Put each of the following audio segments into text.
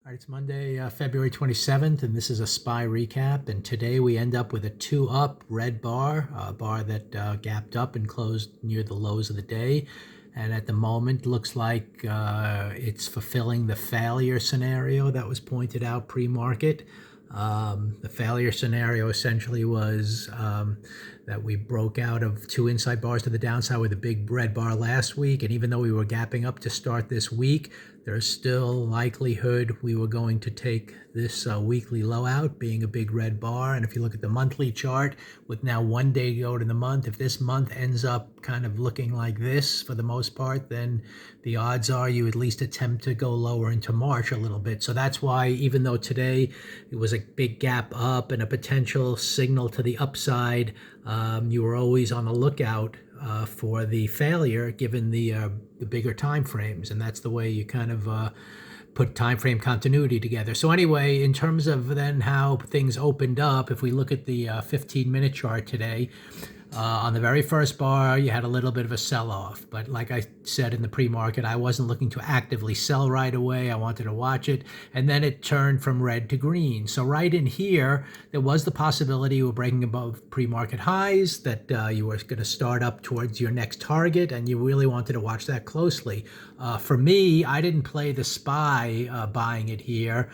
All right, it's Monday, February 27th, and this is a SPY recap. And today we end up with a two-up red bar, a bar that gapped up and closed near the lows of the day. And at the moment, looks like it's fulfilling the failure scenario that was pointed out pre-market. The failure scenario essentially was that we broke out of two inside bars to the downside with a big red bar last week. And even though we were gapping up to start this week, there's still likelihood we were going to take this weekly low out, being a big red bar. And if you look at the monthly chart, with now 1 day to go to the month, if this month ends up kind of looking like this for the most part, then the odds are you at least attempt to go lower into March a little bit. So that's why, even though today it was a big gap up and a potential signal to the upside, you were always on the lookout for the failure, given the bigger time frames, and that's the way you kind of put time frame continuity together. So anyway, in terms of then how things opened up, if we look at the 15-minute chart today, on the very first bar, you had a little bit of a sell-off. But like I said in the pre-market, I wasn't looking to actively sell right away. I wanted to watch it. And then it turned from red to green. So right in here, there was the possibility you were breaking above pre-market highs, that you were going to start up towards your next target, and you really wanted to watch that closely. For me, I didn't play the SPY buying it here,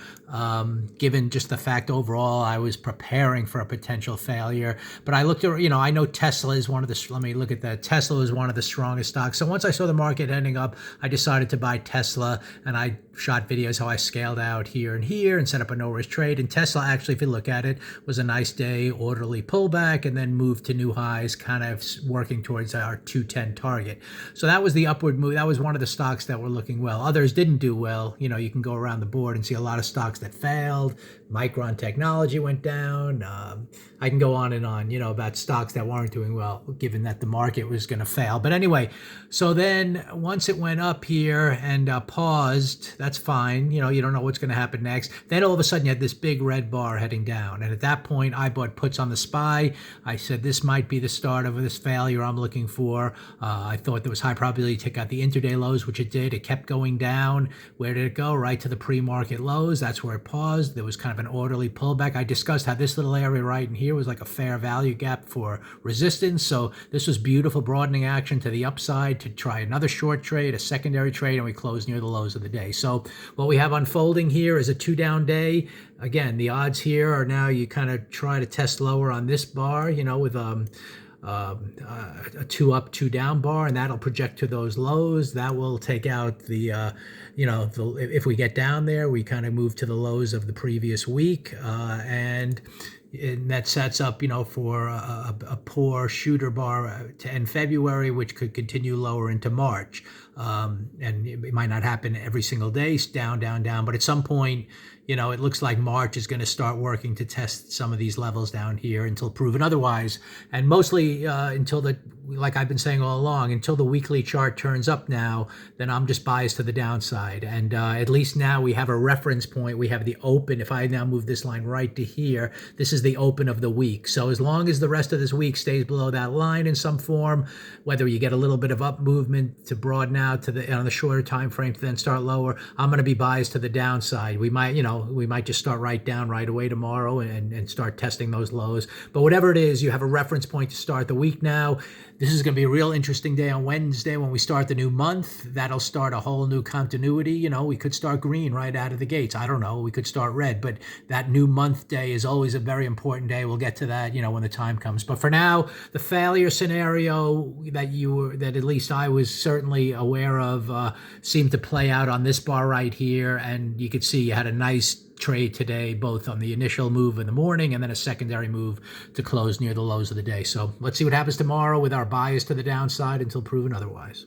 given just the fact overall I was preparing for a potential failure. But I looked at, I know Tesla is one of the, let me look at that. Tesla is one of the strongest stocks. So once I saw the market ending up, I decided to buy Tesla, and I shot videos how I scaled out here and set up a no risk trade. And Tesla actually, if you look at it, was a nice day, orderly pullback, and then moved to new highs, kind of working towards our 210 target. So that was the upward move. That was one of the stocks that were looking well. Others didn't do well. You can go around the board and see a lot of stocks that failed. Micron Technology went down. I can go on and on, about stocks that weren't doing well, given that the market was going to fail. But anyway, so then once it went up here and paused, that's fine. You don't know what's going to happen next. Then all of a sudden you had this big red bar heading down. And at that point, I bought puts on the SPY. I said, this might be the start of this failure I'm looking for. I thought there was high probability to take out the intraday lows, which it did. It kept going down. Where did it go? Right to the pre-market lows. That's where it paused. There was kind of an orderly pullback. I discussed how this little area right in here was like a fair value gap for resistance. So this was beautiful broadening action to the upside to try another short trade, a secondary trade, and we closed near the lows of the day. So what we have unfolding here is a 2-down day. Again, the odds here are now you kind of try to test lower on this bar, with a 2-up, 2-down bar, and that'll project to those lows. That will take out the, if we get down there, we kind of move to the lows of the previous week, and that sets up, for a poor shooter bar to end February, which could continue lower into March. And it might not happen every single day, down, down, down, but at some point, it looks like March is going to start working to test some of these levels down here until proven otherwise. And mostly until like I've been saying all along, until the weekly chart turns up now, then I'm just biased to the downside. And at least now we have a reference point. We have the open. If I now move this line right to here, this is the open of the week. So as long as the rest of this week stays below that line in some form, whether you get a little bit of up movement to broaden out to on the shorter time frame to then start lower, I'm going to be biased to the downside. We might, we might just start right down right away tomorrow and start testing those lows. But whatever it is, you have a reference point to start the week now. This is going to be a real interesting day on Wednesday when we start the new month. That'll start a whole new continuity. We could start green right out of the gates. I don't know. We could start red, but that new month day is always a very important day. We'll get to that, when the time comes. But for now, the failure scenario that at least I was certainly aware of seemed to play out on this bar right here. And you could see you had a nice trade today, both on the initial move in the morning and then a secondary move to close near the lows of the day. So let's see what happens tomorrow with our bias to the downside until proven otherwise.